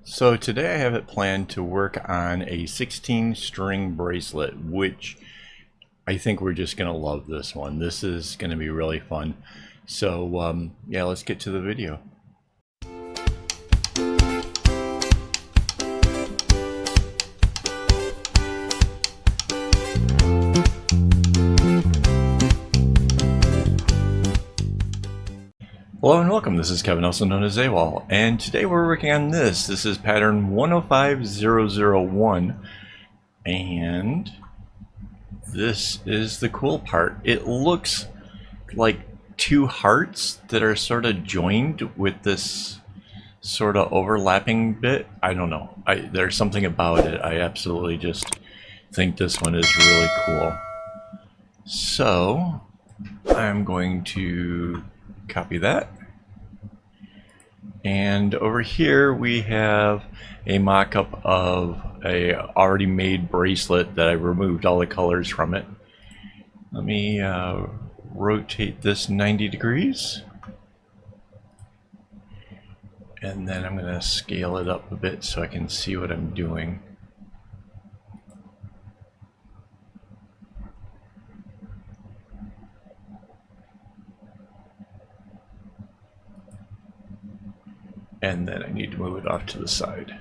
So today I have it planned to work on a 16 string bracelet, which I think we're just going to love this one. This is going to be really fun. So yeah, let's get to the video. Hello and welcome, this is Kevin, also known as AKAAWOL, and today we're working on this. This is pattern 105001, and this is the cool part. It looks like two hearts that are sort of joined with this sort of overlapping bit. I don't know. There's something about it. I absolutely just think this one is really cool. So I'm going to copy that. And over here we have a mock-up of a already made bracelet that I removed all the colors from it. Let me rotate this 90 degrees. And then I'm going to scale it up a bit so I can see what I'm doing. And then I need to move it off to the side.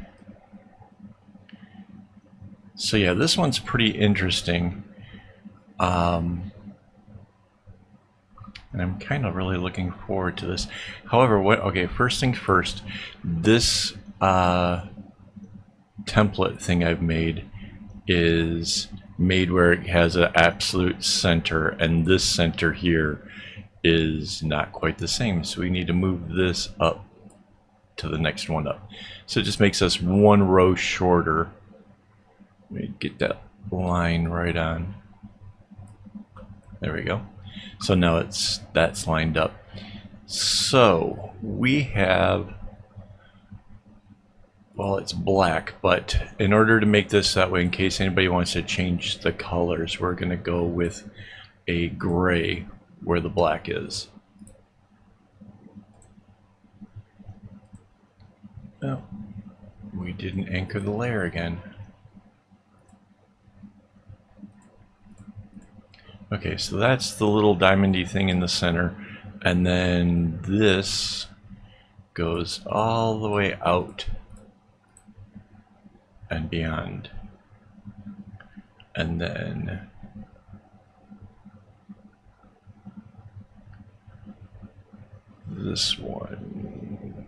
So yeah, this one's pretty interesting. And I'm kind of really looking forward to this. However, okay, first things first, this template thing I've made is made where it has an absolute center, and this center here is not quite the same. So we need to move this up to the next one up. So it just makes us one row shorter. Let me get that line right on. There we go. So now that's lined up. So we have, well, it's black, but in order to make this that way, in case anybody wants to change the colors, we're going to go with a gray where the black is. Oh, we didn't anchor the layer again. Okay, so that's the little diamondy thing in the center, and then this goes all the way out and beyond. And then this one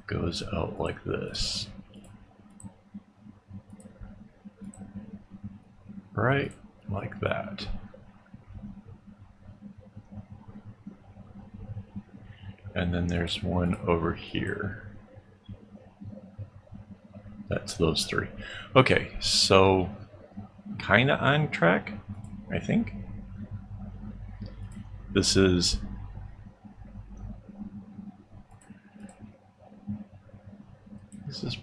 goes out like this. Right like that. And then there's one over here. That's those three. Okay, so kind of on track, I think. This is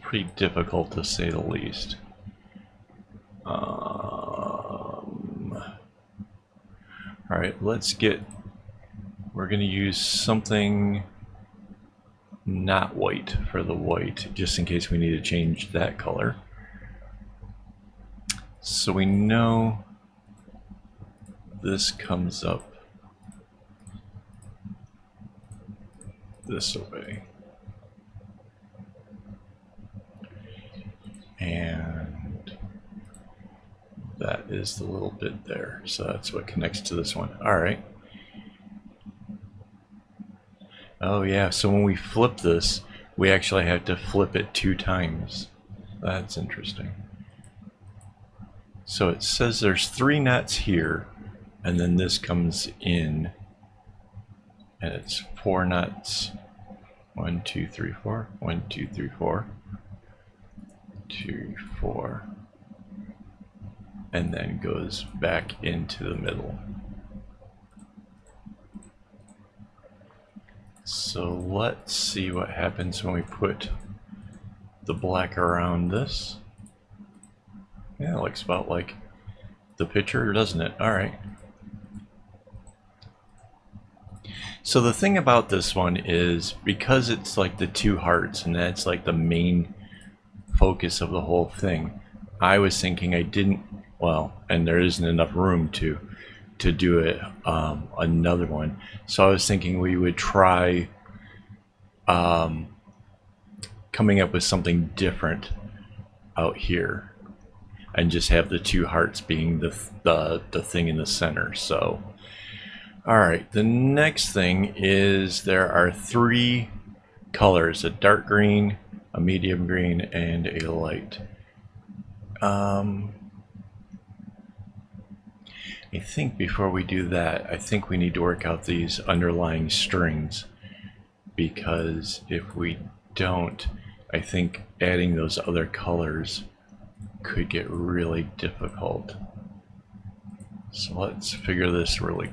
pretty difficult to say the least. All right, we're going to use something not white for the white, just in case we need to change that color. So we know this comes up this way. And that is the little bit there. So that's what connects to this one. All right. Oh yeah, so when we flip this, we actually have to flip it 2 times. That's interesting. So it says there's 3 knots here, and then this comes in, and it's 4 knots. 1, 2, 3, 4. 1, 2, 3, 4. 2, 4. And then goes back into the middle. So let's see what happens when we put the black around this. Yeah, it looks about like the picture, doesn't it? All right. So the thing about this one is because it's like the two hearts and that's like the main focus of the whole thing, I was thinking I didn't, well, and there isn't enough room to do it another one. So I was thinking we would try coming up with something different out here and just have the two hearts being the thing in the center. So all right, the next thing is there are three colors: a dark green, a medium green, and a light. I think before we do that, I think we need to work out these underlying strings, because if we don't, I think adding those other colors could get really difficult. So let's figure this really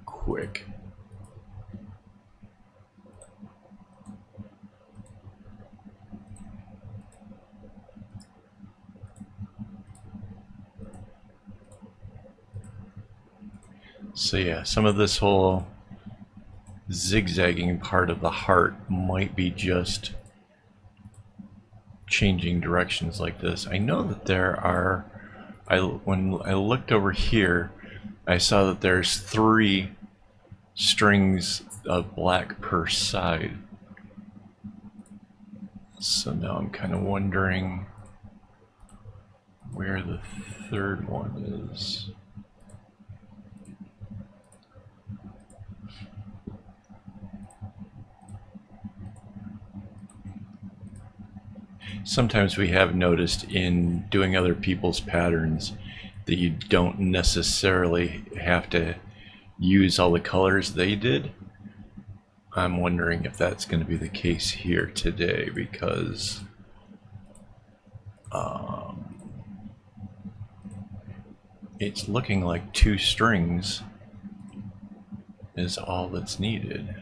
quick. So yeah, some of this whole zigzagging part of the heart might be just changing directions like this. I know that there are, when I looked over here, I saw that there's three strings of black per side. So now I'm kind of wondering where the third one is. Sometimes we have noticed in doing other people's patterns that you don't necessarily have to use all the colors they did. I'm wondering if that's going to be the case here today, because it's looking like two strings is all that's needed.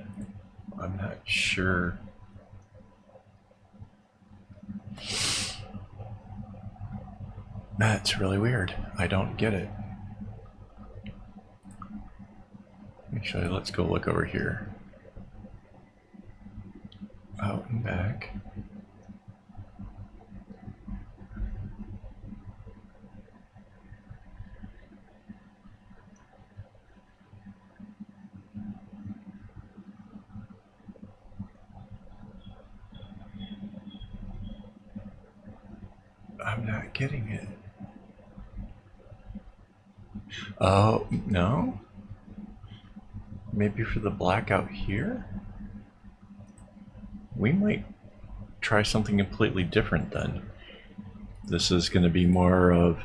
I'm not sure. That's really weird. I don't get it. Actually, let's go look over here. Out and back. I'm not getting it. Oh, no? Maybe for the blackout here? We might try something completely different then. This is going to be more of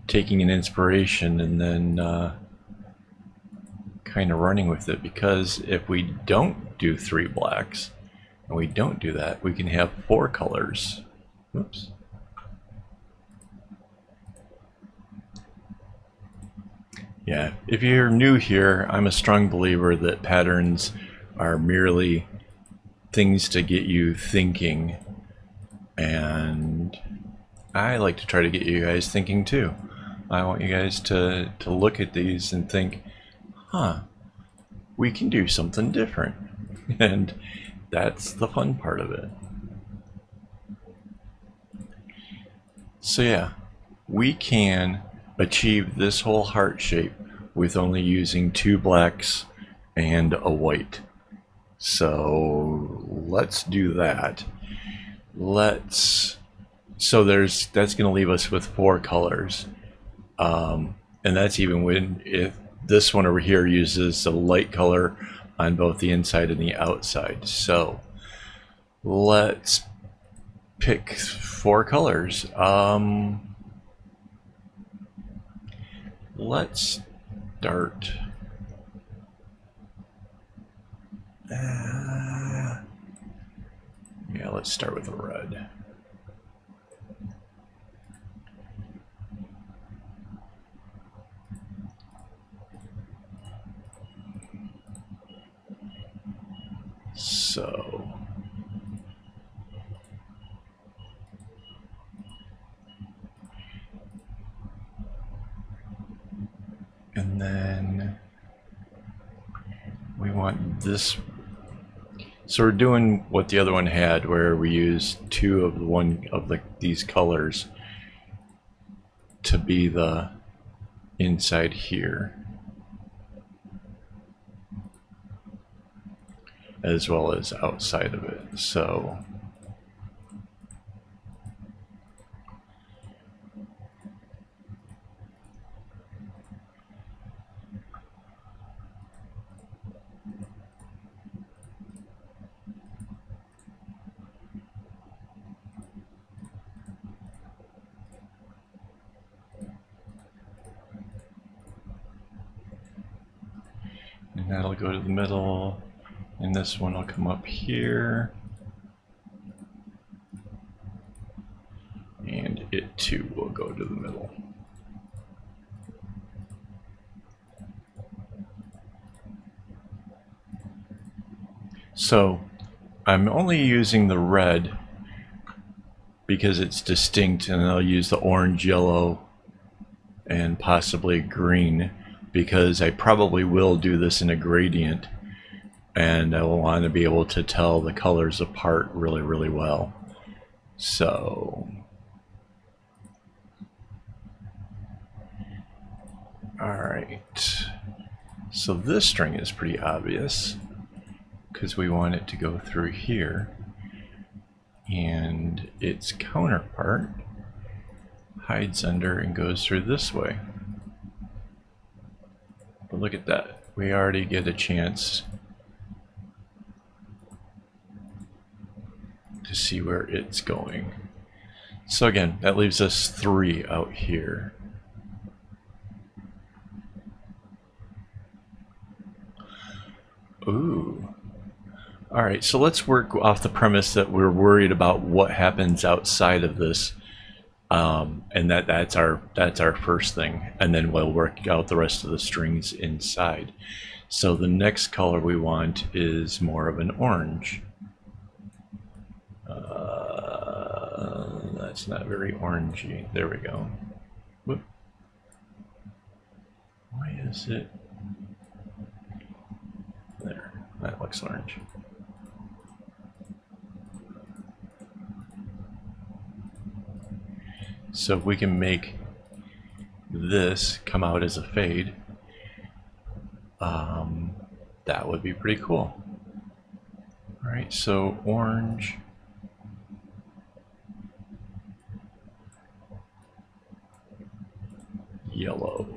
taking an inspiration and then kind of running with it, because if we don't do three blacks and we don't do that, we can have four colors. Oops. Yeah, if you're new here, I'm a strong believer that patterns are merely things to get you thinking, and I like to try to get you guys thinking too. I want you guys to look at these and think, huh, we can do something different. And that's the fun part of it. So yeah, we can achieve this whole heart shape with only using two blacks and a white. So let's do that. So that's going to leave us with four colors. And that's even when, if this one over here uses a light color on both the inside and the outside. So let's pick four colors. Let's start. Yeah, let's start with the red. So and then we want this. So we're doing what the other one had, where we used two of these colors to be the inside here, as well as outside of it. So and that'll go to the middle, and this one will come up here, and it too will go to the middle. So I'm only using the red because it's distinct, and I'll use the orange, yellow, and possibly green, because I probably will do this in a gradient, and I will want to be able to tell the colors apart really, really well. So, alright, so this string is pretty obvious because we want it to go through here, and its counterpart hides under and goes through this way. But look at that, we already get a chance to see where it's going. So again, that leaves us 3 out here. Ooh. Alright, so let's work off the premise that we're worried about what happens outside of this, and that's our first thing, and then we'll work out the rest of the strings inside. So the next color we want is more of an orange. That's not very orangey. There we go. Whoop. Why is it? There, that looks orange. So if we can make this come out as a fade, that would be pretty cool. All right, so orange, yellow,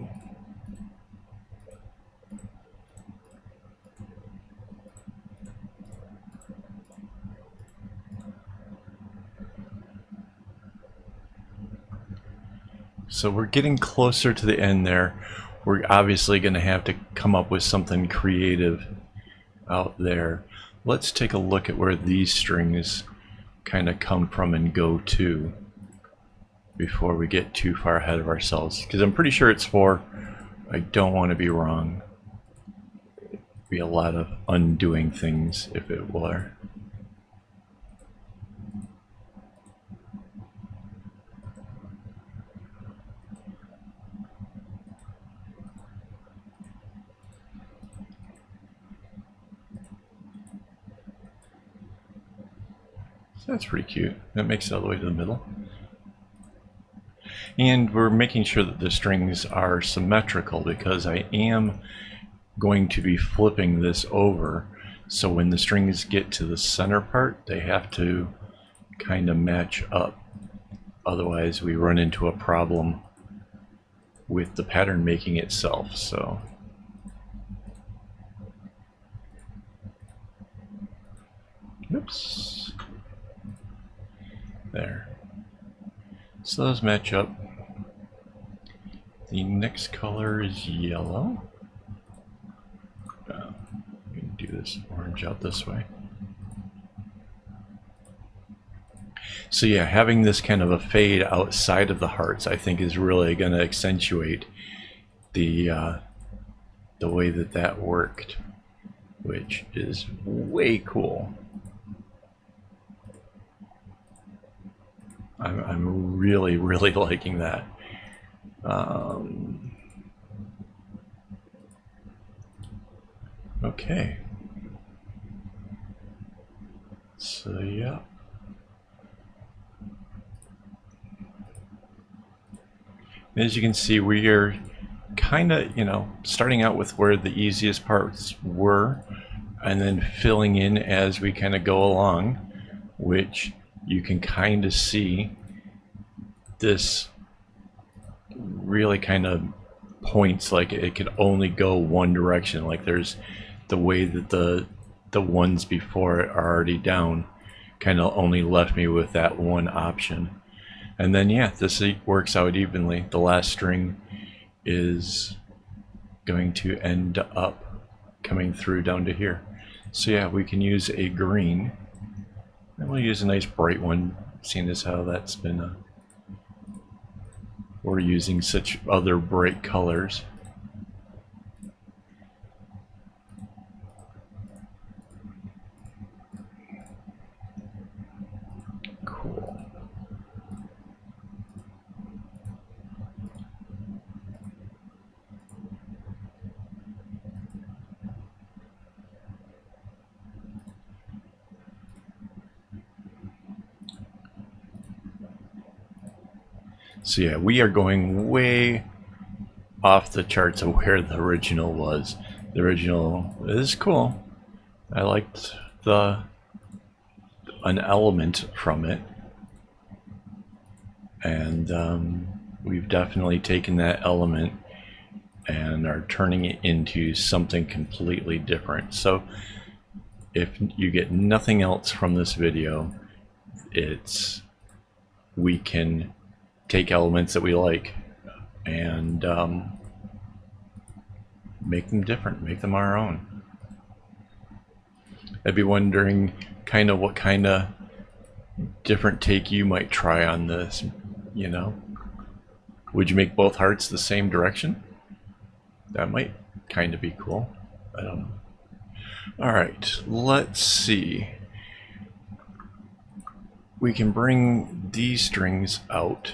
so we're getting closer to the end there. We're obviously going to have to come up with something creative out there. Let's take a look at where these strings kind of come from and go to before we get too far ahead of ourselves, because I'm pretty sure it's 4. I don't want to be wrong. It'd be a lot of undoing things if it were. That's pretty cute. That makes it all the way to the middle. And we're making sure that the strings are symmetrical, because I am going to be flipping this over. So when the strings get to the center part, they have to kind of match up. Otherwise, we run into a problem with the pattern making itself. So oops. There. So those match up. The next color is yellow. We can do this orange out this way. So yeah, having this kind of a fade outside of the hearts, I think, is really going to accentuate the way that worked, which is way cool. I'm really, really liking that. Okay, So yeah. As you can see, we are kind of, starting out with where the easiest parts were and then filling in as we kind of go along, which you can kind of see this really kind of points like it could only go one direction. Like there's the way that the ones before it are already down, kind of only left me with that one option. And then yeah, this works out evenly. The last string is going to end up coming through down to here. So yeah, we can use a green, and we'll use a nice bright one, seeing as how that's been we're using such other bright colors. Cool. So yeah, we are going way off the charts of where the original was. The original is cool. I liked an element from it, and we've definitely taken that element and are turning it into something completely different. So if you get nothing else from this video, it's we can take elements that we like and make them different, make them our own. I'd be wondering kind of what kind of different take you might try on this, Would you make both hearts the same direction? That might kind of be cool. I don't know. All right, let's see. We can bring these strings out,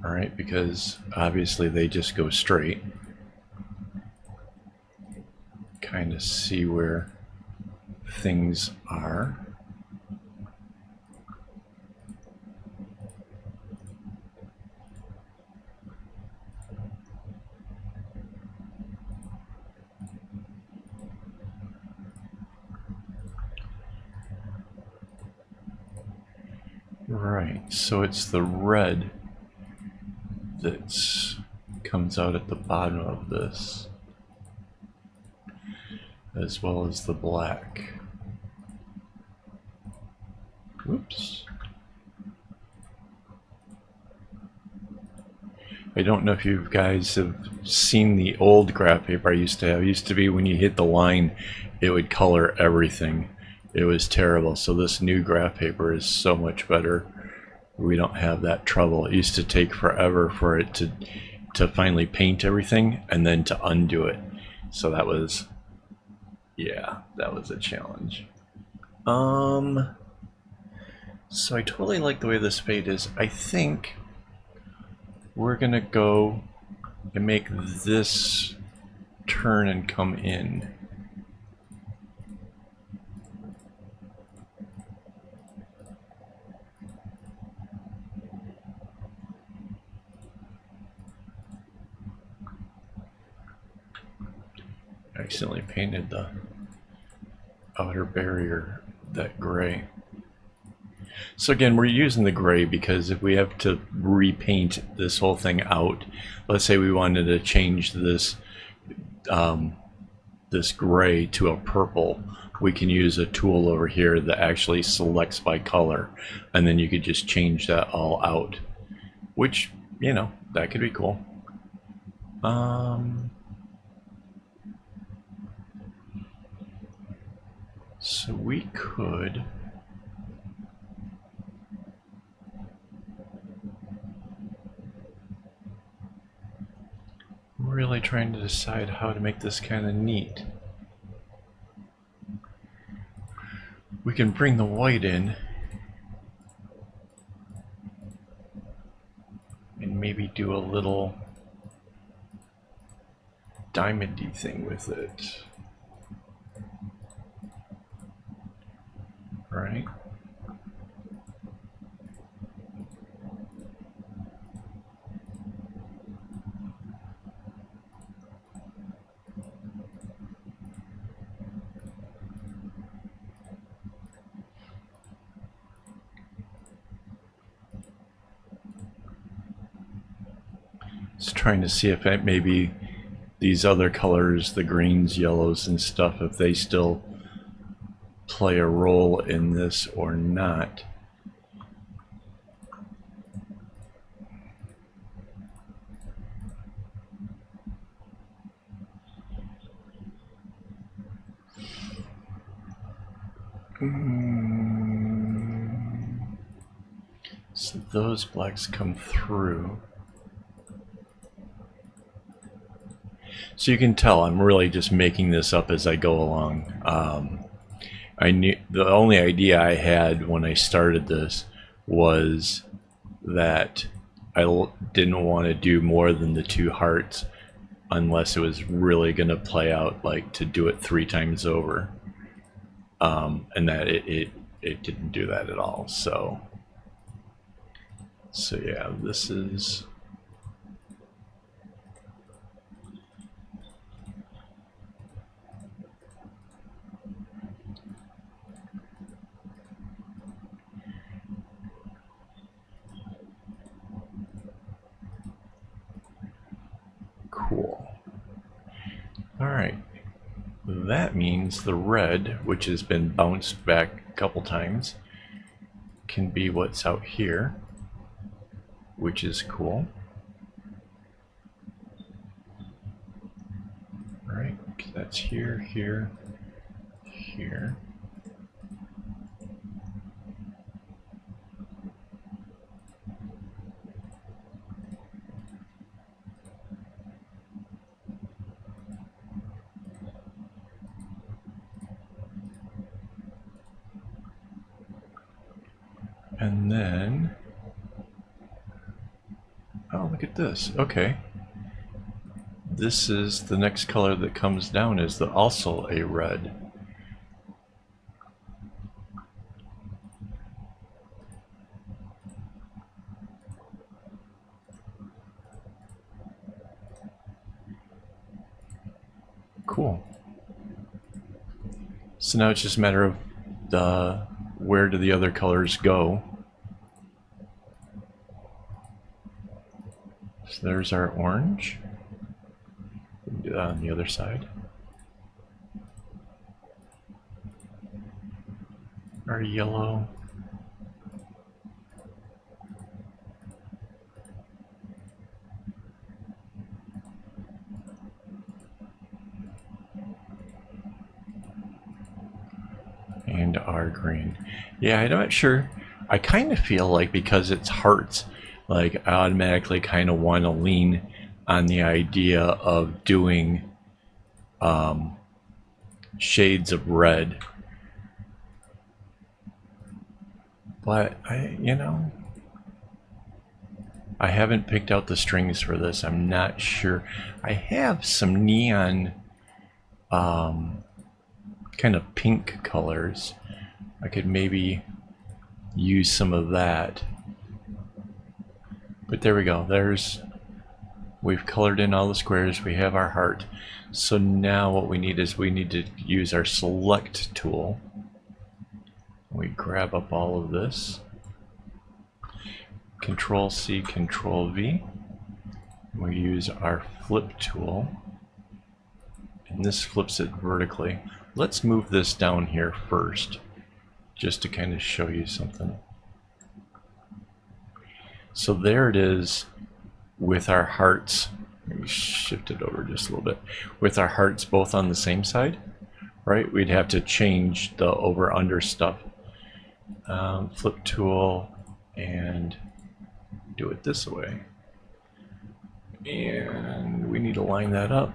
all right, because obviously they just go straight. Kind of see where things are. Right, so it's the red that comes out at the bottom of this, as well as the black. Oops. I don't know if you guys have seen the old graph paper I used to have. It used to be when you hit the line, it would color everything. It was terrible. So this new graph paper is so much better. We don't have that trouble. It used to take forever for it to finally paint everything and then to undo it. So that was, yeah, that was a challenge. So I totally like the way this fade is. I think we're gonna go and make this turn and come in. I accidentally painted the outer barrier that gray. So again, we're using the gray because if we have to repaint this whole thing out, let's say we wanted to change this this gray to a purple, we can use a tool over here that actually selects by color, and then you could just change that all out, which, that could be cool. So we could really trying to decide how to make this kind of neat. We can bring the white in and maybe do a little diamondy thing with it. right? Just trying to see if it maybe these other colors, the greens, yellows, and stuff, if they still play a role in this or not. So those blacks come through. So you can tell I'm really just making this up as I go along. I knew the only idea I had when I started this was that I didn't want to do more than the 2 hearts unless it was really going to play out like to do it 3 times over, and that it didn't do that at all. So yeah, this is cool. All right, that means the red, which has been bounced back a couple times, can be what's out here, which is cool. All right, that's here, here, here. And then, oh, look at this. Okay. This is the next color that comes down is also a red. Cool. So now it's just a matter of where do the other colors go. So there's our orange. We can do that on the other side. Our yellow. And our green. Yeah, I'm not sure. I kind of feel like because it's hearts, like I automatically kind of want to lean on the idea of doing shades of red. But I haven't picked out the strings for this. I'm not sure. I have some neon kind of pink colors. I could maybe use some of that. But there we go. We've colored in all the squares. We have our heart. So now what we need is we need to use our select tool. We grab up all of this. Control C, Control V. We use our flip tool. And this flips it vertically. Let's move this down here first, just to kind of show you something. So there it is with our hearts. Let me shift it over just a little bit. With our hearts both on the same side, right? We'd have to change the over-under stuff. Flip tool and do it this way. And we need to line that up.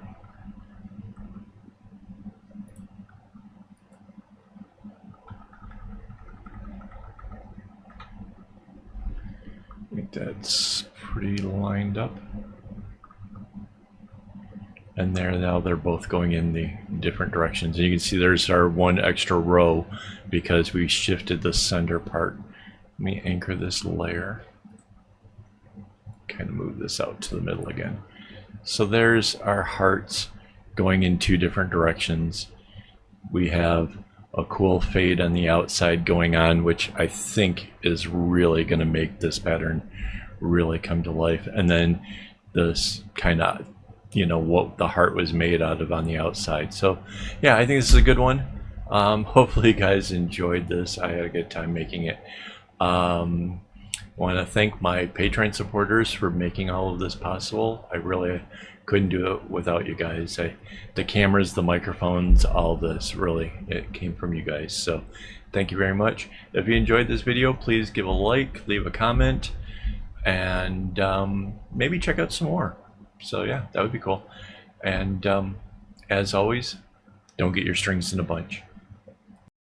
I think that's pretty lined up. And there, now they're both going in the different directions. And you can see there's our one extra row because we shifted the center part. Let me anchor this layer. Kind of move this out to the middle again. So there's our hearts going in two different directions. We have a cool fade on the outside going on, which I think is really going to make this pattern really come to life. And then this kind of, you know, what the heart was made out of on the outside. So yeah, I think this is a good one. Hopefully you guys enjoyed this. I had a good time making it. I want to thank my Patreon supporters for making all of this possible. I really couldn't do it without you guys. The cameras, the microphones, all this, really, it came from you guys. So thank you very much. If you enjoyed this video, please give a like, leave a comment, and maybe check out some more. So yeah, that would be cool. And as always, don't get your strings in a bunch.